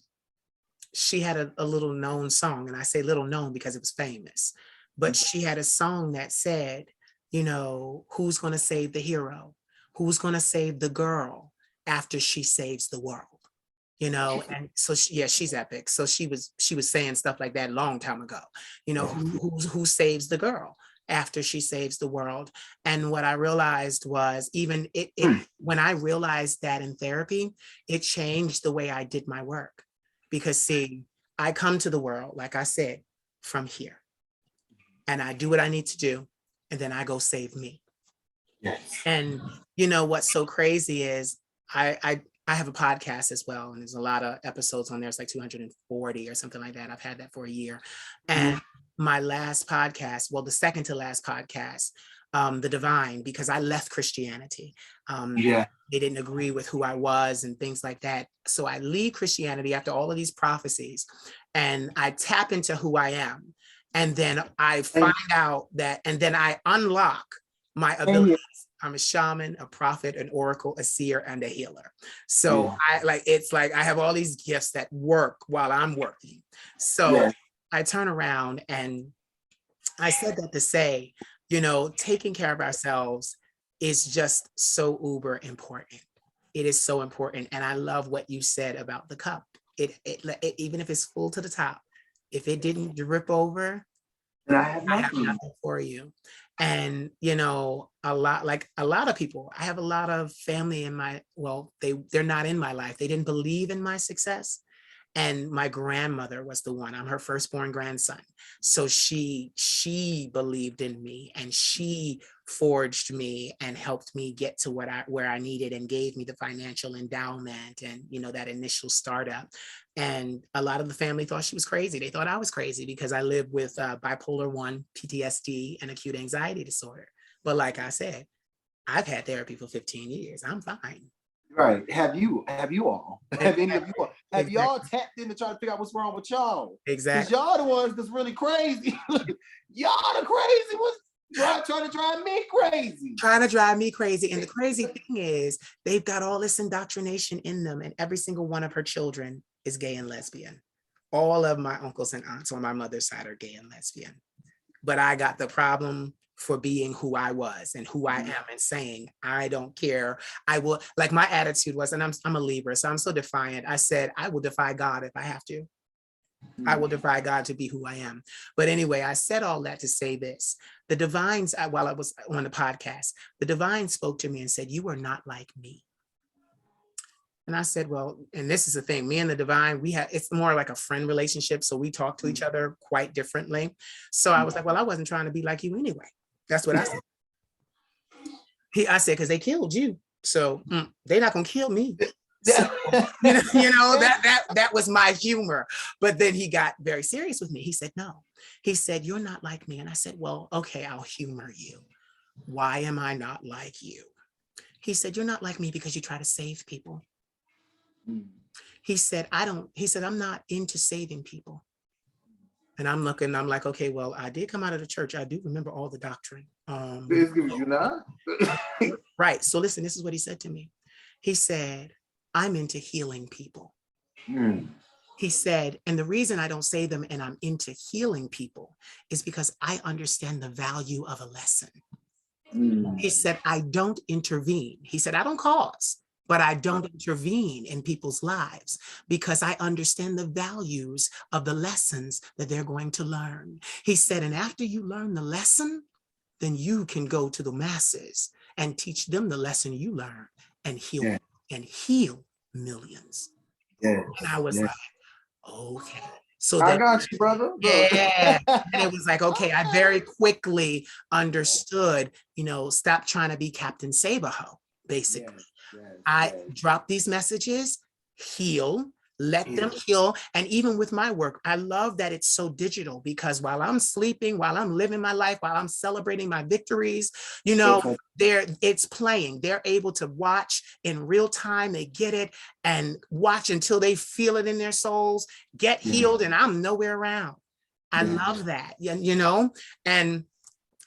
She had a little known song, and I say little known because it was famous, but she had a song that said, you know, who's going to save the hero? Who's going to save the girl after she saves the world? And so she's epic. So she was saying stuff like that a long time ago, who saves the girl after she saves the world. And what I realized was even when I realized that in therapy, it changed the way I did my work. Because see, I come to the world, like I said, from here, and I do what I need to do, and then I go save me. Yes. And what's so crazy is I have a podcast as well, and there's a lot of episodes on there. It's like 240 or something like that. I've had that for a year. And my last podcast, well, the second to last podcast, The Divine, because I left Christianity. They didn't agree with who I was and things like that. So I leave Christianity after all of these prophecies, and I tap into who I am. And then I find out that, and then I unlock my abilities. I'm a shaman, a prophet, an oracle, a seer, and a healer. So it's like I have all these gifts that work while I'm working. So I turn around, and I said that to say, taking care of ourselves is just so uber important. It is so important. And I love what you said about the cup. It even if it's full to the top, if it didn't drip over, and I have nothing for you. And a lot of people, I have a lot of family in they're not in my life. They didn't believe in my success. And my grandmother was the one. I'm her firstborn grandson. So she believed in me, and she forged me and helped me get to where I needed, and gave me the financial endowment and, that initial startup. And a lot of the family thought she was crazy. They thought I was crazy because I live with bipolar 1, PTSD, and acute anxiety disorder. But like I said, I've had therapy for 15 years. I'm fine. Right. Have you all? Have any of you all? Have y'all tapped in to try to figure out what's wrong with y'all? Exactly. Because y'all the ones that's really crazy. Y'all the crazy ones trying to drive me crazy. Trying to drive me crazy. And the crazy thing is, they've got all this indoctrination in them, and every single one of her children is gay and lesbian. All of my uncles and aunts on my mother's side are gay and lesbian. But I got the problem for being who I was and who I am, and saying, I don't care. I will, like my attitude was, and I'm a Libra, so I'm so defiant. I said, I will defy God if I have to. I will defy God to be who I am. But anyway, I said all that to say this. The divines, while I was on the podcast, the divine spoke to me and said, you are not like me. And I said, well, and this is the thing, me and the divine, it's more like a friend relationship. So we talk to each other quite differently. So I was like, well, I wasn't trying to be like you anyway. That's what I said. I said, because they killed you. So they're not going to kill me. So, that was my humor. But then he got very serious with me. He said, no. He said, you're not like me. And I said, well, okay, I'll humor you. Why am I not like you? He said, you're not like me because you try to save people. He said, I'm not into saving people. And I'm like, okay, well, I did come out of the church. I do remember all the doctrine. You not? Right. So listen, this is what he said to me. He said, I'm into healing people. He said, and the reason I don't save them and I'm into healing people is because I understand the value of a lesson. He said, I don't intervene. He said, I don't cause, but I don't intervene in people's lives because I understand the values of the lessons that they're going to learn. He said, and after you learn the lesson, then you can go to the masses and teach them the lesson you learned and heal millions. And I was like, okay. So I got you, brother. Yeah. And it was like, okay, I very quickly understood, stop trying to be Captain Saberho, basically. I drop these messages, heal, let them heal. And even with my work, I love that it's so digital because while I'm sleeping, while I'm living my life, while I'm celebrating my victories, it's playing. They're able to watch in real time. They get it and watch until they feel it in their souls, get healed, and I'm nowhere around. I love that, and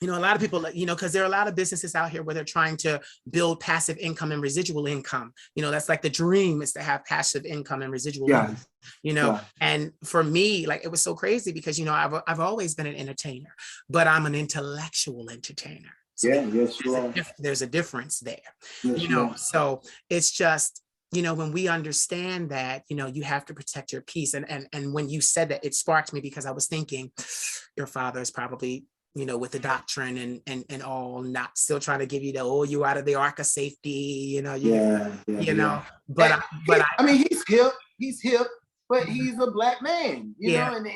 a lot of people, because there are a lot of businesses out here where they're trying to build passive income and residual income. That's like the dream, is to have passive income and residual income, and for me, like, it was so crazy because, I've always been an entertainer, but I'm an intellectual entertainer. So there's a difference there, so it's just, when we understand that, you have to protect your peace. And when you said that, it sparked me because I was thinking your father is probably, with the doctrine and all, not still trying to give you you out of the ark of safety, but I mean, he's hip, but he's a black man, and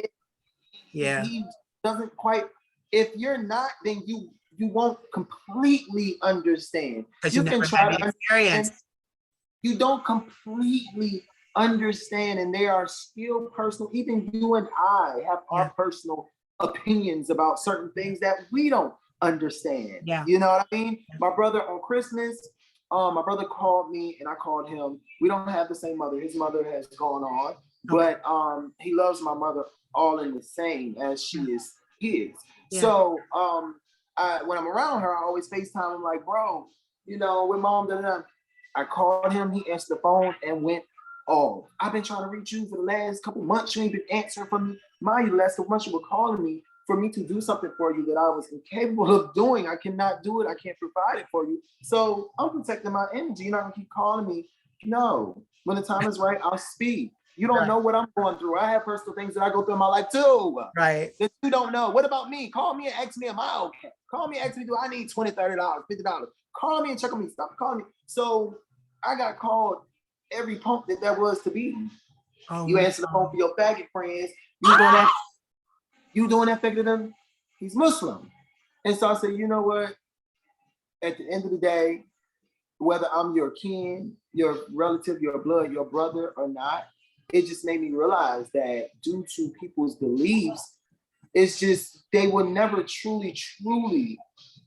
he doesn't quite, if you're not, then you won't completely understand. You can try to experience. You don't completely understand, and there are still personal, even you and I have our personal opinions about certain things that we don't understand. You know what I mean? My brother on Christmas, my brother called me and I called him. We don't have the same mother. His mother has gone on, but he loves my mother all in the same as she is his. So when I'm around her, I always FaceTime. I'm like, bro, with mom, I called him, he answered the phone and went off. I've been trying to reach you for the last couple months. You ain't been answering for me. Mind you, the last couple months you were calling me for me to do something for you that I was incapable of doing. I cannot do it. I can't provide it for you. So I'm protecting my energy. You're not gonna keep calling me. No, when the time is right, I'll speak. You don't know what I'm going through. I have personal things that I go through in my life too. Right. That you don't know. What about me? Call me and ask me, am I okay? Call me and ask me, do I need $20, $30, $50? Call me and check on me. Stop calling me. So I got called every punk that there was to be. You answer the phone for your faggot friends. You doing that figure to them? He's Muslim. And so I said, you know what? At the end of the day, whether I'm your kin, your relative, your blood, your brother or not, it just made me realize that due to people's beliefs, it's just, they will never truly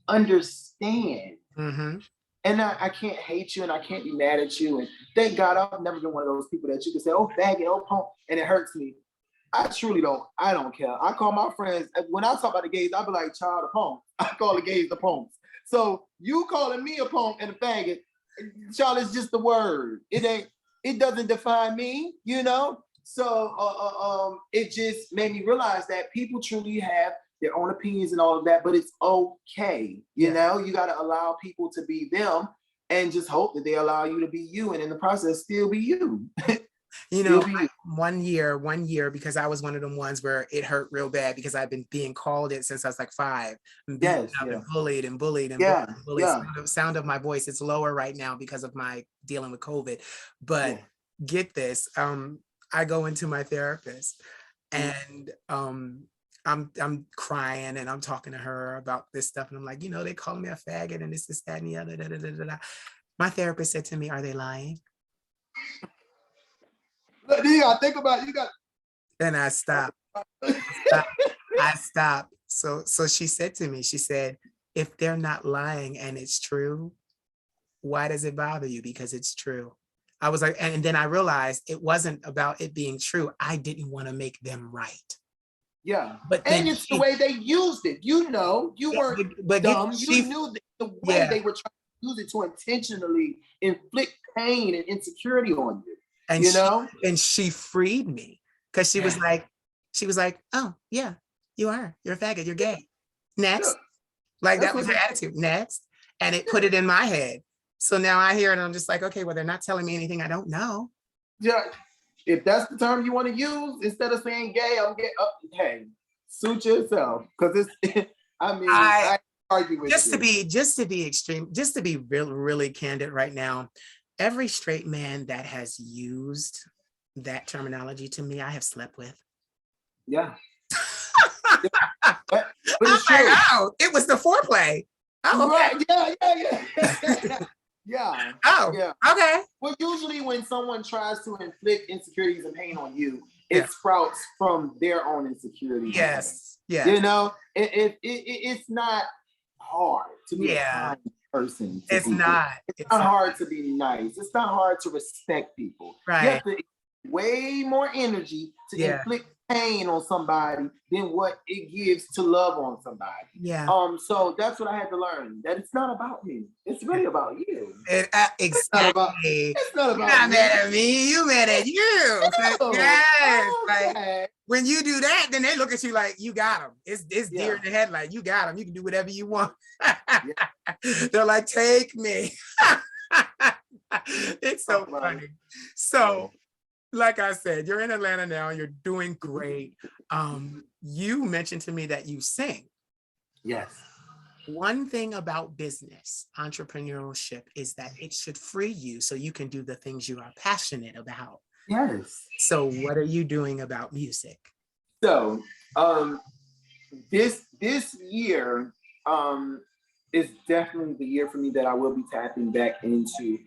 understand. Mm-hmm. And I can't hate you and I can't be mad at you. And thank God I've never been one of those people that you can say, oh, faggot, oh, punk, and it hurts me. I truly don't. I don't care. I call my friends, when I talk about the gays, I be like, child, a punk. I call the gays the punks. So you calling me a punk and a faggot, child, is just the word. It doesn't define me, So it just made me realize that people truly have their own opinions and all of that, but it's okay. You got to allow people to be them and just hope that they allow you to be you. And in the process, still be you. One year, because I was one of them ones where it hurt real bad because I've been being called it since I was like 5, and bullied and bullied. Sound of my voice, it's lower right now because of my dealing with COVID. But get this, I go into my therapist and I'm crying and I'm talking to her about this stuff. And I'm like, they call me a faggot and this, that, and the other. Da, da, da, da, da. My therapist said to me, are they lying? You gotta think about it. Then I stopped. I stopped. So she said to me, she said, if they're not lying and it's true, why does it bother you? Because it's true. I was like, and then I realized it wasn't about it being true. I didn't want to make them right. Yeah. But it's the way they used it. You weren't dumb. You knew the way they were trying to use it to intentionally inflict pain and insecurity on you. And she freed me because she was like, oh yeah, you're a faggot, you're gay. Next. Like that was her attitude. Next. And it put it in my head. So now I hear it and I'm just like, okay, well, they're not telling me anything I don't know. Yeah. If that's the term you want to use, instead of saying gay, I'm gay. Hey, suit yourself. Because I argue with you. Just to be extreme, just to be really candid right now, every straight man that has used that terminology to me, I have slept with. Yeah. but it's true. Oh, it was the foreplay. Oh, okay. Yeah. Yeah. Oh, yeah. Okay. Well, usually when someone tries to inflict insecurities and pain on you, it sprouts from their own insecurities. Yes. Yeah. It's not hard to be a kind person. It's not hard to be nice. It's not hard to respect people. Right. You have to way more energy to inflict pain on somebody than what it gives to love on somebody. Yeah. So that's what I had to learn. That it's not about me. It's really about you. Exactly. It's not about You're not mad at me. You mad at you. Yes. Okay. Like, when you do that, then they look at you like you got them. It's deer in the headlight. You got them. You can do whatever you want. They're like, take me. It's so Right. funny. So, like I said, you're in Atlanta now. You're doing great. You mentioned to me that you sing. Yes. One thing about business, entrepreneurship, is that it should free you so you can do the things you are passionate about. Yes. So, what are you doing about music? So, this year is definitely the year for me that I will be tapping back into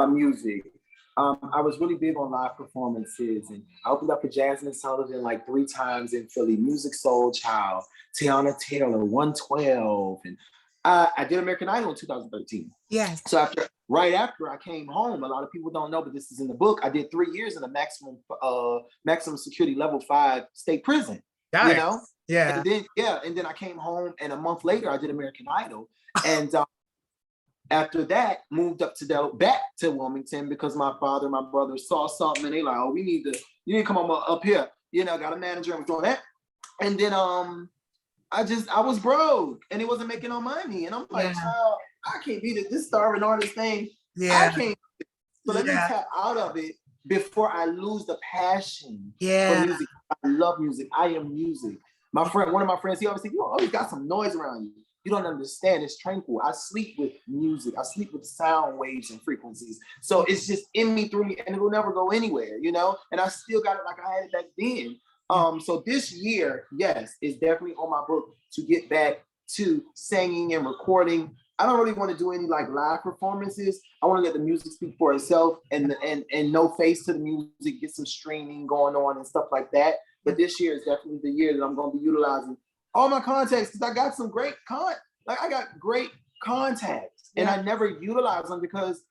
music. I was really big on live performances, and I opened up a Jasmine Sullivan like 3 times in Philly, Music Soul Child, Tiana Taylor, 112, and I did American Idol in 2013. Yes. So right after I came home, a lot of people don't know, but this is in the book. I did 3 years in a maximum security level 5 state prison. Got You it. know, Yeah. and then I came home, and a month later I did American Idol, and after that moved up to back to Wilmington because my father and my brother saw something, and they like, oh, you need to come up here. You know, got a manager and was doing that, and then I was broke and it wasn't making no money, and I'm like, child, I can't be this starving artist thing. Yeah. I can't. So let me tap out of it before I lose the passion for music. I love music. I am music. My friend, one of my friends, he always said, you always got some noise around you. You don't understand. It's tranquil. I sleep with music. I sleep with sound waves and frequencies. So it's just in me, through me, and it will never go anywhere, you know? And I still got it like I had it back then. So this year, yes, is definitely on my book to get back to singing and recording. I don't really want to do any like live performances. I want to let the music speak for itself, and no face to the music, get some streaming going on and stuff like that. But this year is definitely the year that I'm going to be utilizing all my contacts, because I got some great I got great contacts, and I never utilize them because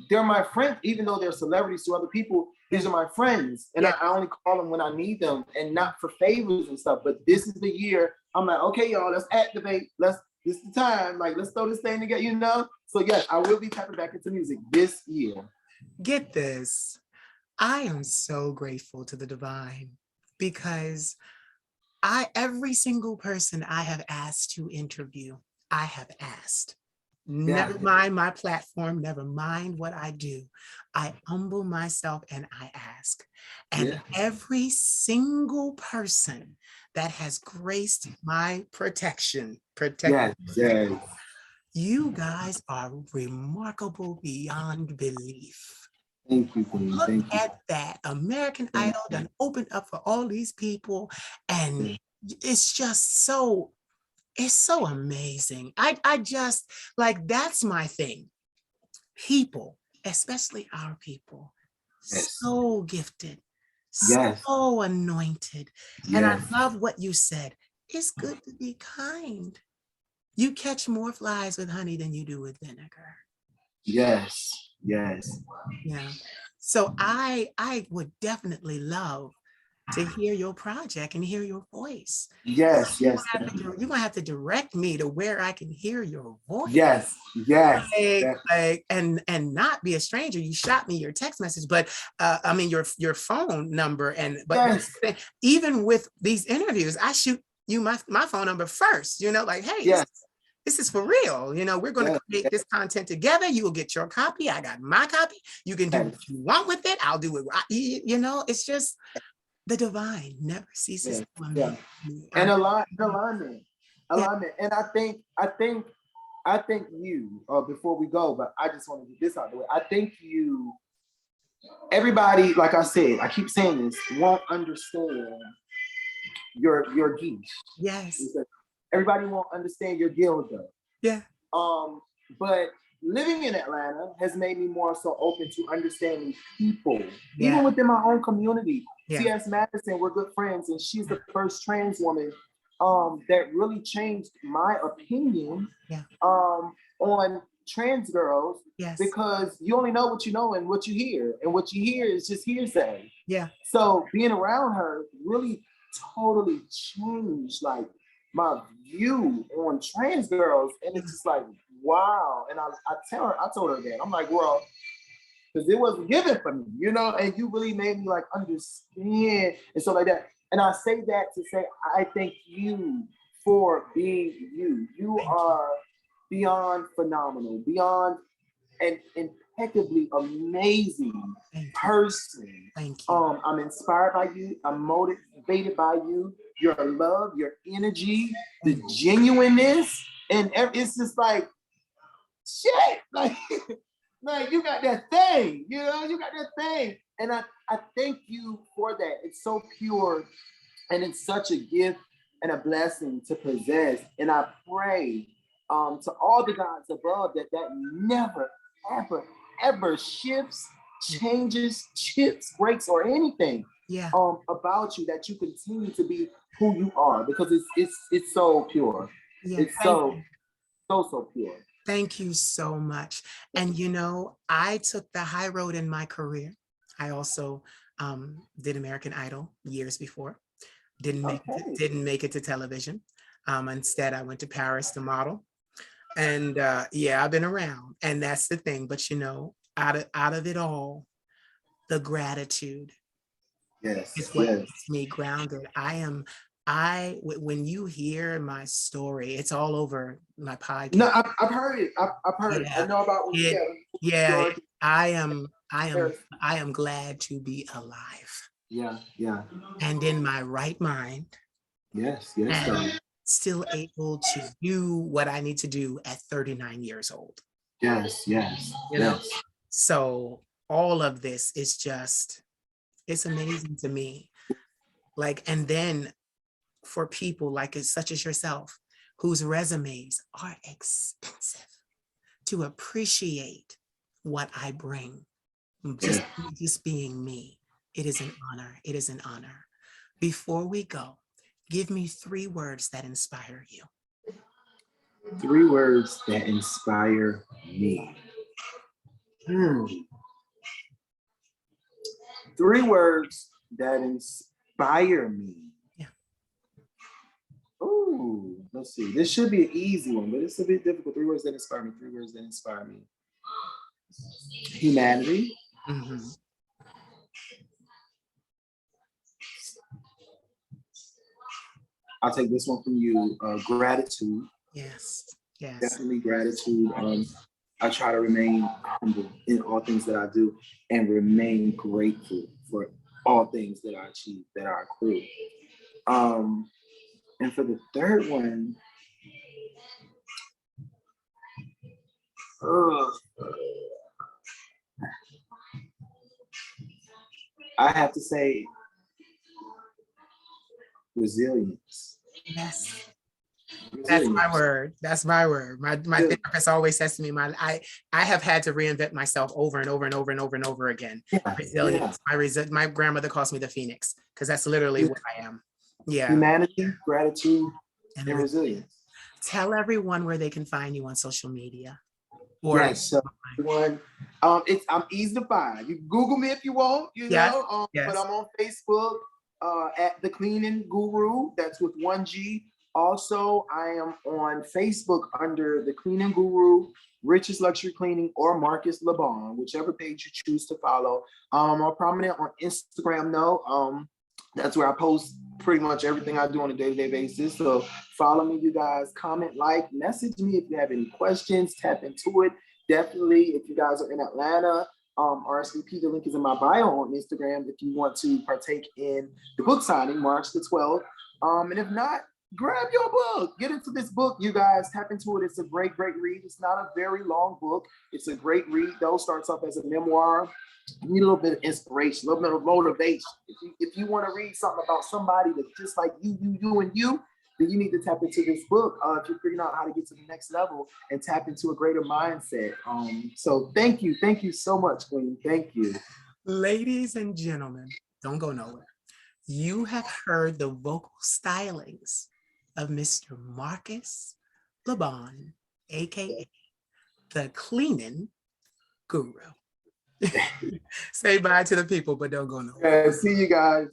they're my friends, even though they're celebrities to other people. These are my friends, and I only call them when I need them, and not for favors and stuff. But this is the year I'm like, okay, y'all, let's activate. This is the time. Like, let's throw this thing together, you know? So yes, I will be tapping back into music this year. Get this. I am so grateful to the divine, because every single person I have asked to interview, I have asked. Never mind my platform, never mind what I do. I humble myself and I ask. And every single person that has graced my protection, you guys are remarkable beyond belief. Thank you, Queen. Look Thank you. at that. American Idol done opened up for all these people, and it's just so, it's so amazing. I just, like, that's my thing. People, especially our people, so gifted, so anointed. And I love what you said. It's good to be kind. You catch more flies with honey than you do with vinegar. Yes. Yeah. So I would definitely love to hear your project and hear your voice. Yes. You're gonna have to direct me to where I can hear your voice. Yes. Like, and not be a stranger. You shot me your text message, but I mean your phone number, but even with these interviews, I shoot you my phone number first. You know, like, hey, this is for real. You know, we're going to create this content together. You will get your copy. I got my copy. You can do what you want with it. I'll do it. You know, it's just the divine never ceases to amaze me. And alignment. And I think you, before we go, but I just want to get this out of the way. I think everybody, like I said, I keep saying this, won't understand your geese. Yes. Everybody won't understand your Gilda. Yeah. But living in Atlanta has made me more so open to understanding people, even within my own community. C.S. Madison, we're good friends, and she's the first trans woman that really changed my opinion on trans girls. Because you only know what you know and what you hear, and what you hear is just hearsay. So being around her really totally changed like my view on trans girls, and it's just like, wow. And I told her that. I'm like, well, because it wasn't given for me, you know, and you really made me like understand and stuff like that. And I say that to say, I thank you for being you. You are beyond phenomenal, beyond and impeccably amazing Thank you. person. Thank you. I'm inspired by you. I'm motivated by you. Your love, your energy, the genuineness, and it's just like shit. Like, man, you got that thing. You know, you got that thing, and I thank you for that. It's so pure, and it's such a gift and a blessing to possess. And I pray to all the gods above that never, ever, ever shifts, changes, chips, breaks, or anything Yeah. About you, that you continue to be who you are, because it's so pure. Yeah. It's so pure. Thank you so much. And you know, I took the high road in my career. I also did American Idol years before. Didn't make it to television. Instead, I went to Paris to model. And yeah, I've been around, and that's the thing. But you know, out of it all, the gratitude is what keeps me grounded. When you hear my story, it's all over my podcast. No, I've heard it. I've heard it. I know about what yeah. I am glad to be alive. Yeah. And in my right mind. Yes. And still able to do what I need to do at 39 years old. Yes. You know? So all of this is it's amazing to me. Like, and then for people like such as yourself, whose resumes are expensive, to appreciate what I bring, just being me, it is an honor. It is an honor. Before we go, give me 3 words that inspire you. 3 words that inspire me. 3 words that inspire me. Yeah. Ooh, let's see. This should be an easy one, but it's a bit difficult. 3 words that inspire me. 3 words that inspire me. Humanity. Mm-hmm. I'll take this one from you. Gratitude. Yes. Definitely gratitude. I try to remain humble in all things that I do and remain grateful for all things that I achieve, that I accrue. And for the third one, I have to say resilience. Yes. That's my word. That's my word. My therapist always says to me, I have had to reinvent myself over and over and over and over and over again. Resilience. My grandmother calls me the Phoenix, because that's literally what I am. Yeah. Humanity, gratitude, and resilience. Tell everyone where they can find you on social media. Yes, so everyone, I'm easy to find. You can Google me if you want, know. But I'm on Facebook at the Cleanin Guru. That's with 1 G. Also, I am on Facebook under the Cleanin Guru, Richest Luxury Cleaning, or Marcus LaBon, whichever page you choose to follow. I'm prominent on Instagram though. That's where I post pretty much everything I do on a day-to-day basis. So follow me, you guys. Comment, like, message me if you have any questions. Tap into it. Definitely, if you guys are in Atlanta, RSVP, the link is in my bio on Instagram if you want to partake in the book signing March the 12th. And if not, grab your book. Get into this book, you guys. Tap into it. It's a great read. It's not a very long book. It's a great read, though. Starts off as a memoir. You need a little bit of inspiration, a little bit of motivation. If you want to read something about somebody that's just like you, and you, then you need to tap into this book if you're figuring out how to get to the next level and tap into a greater mindset. So thank you so much, Queen. Thank you. Ladies and gentlemen, don't go nowhere. You have heard the vocal stylings of Mr. Marcus LaBon, aka the Cleanin Guru. Say bye to the people, but don't go nowhere. See you guys.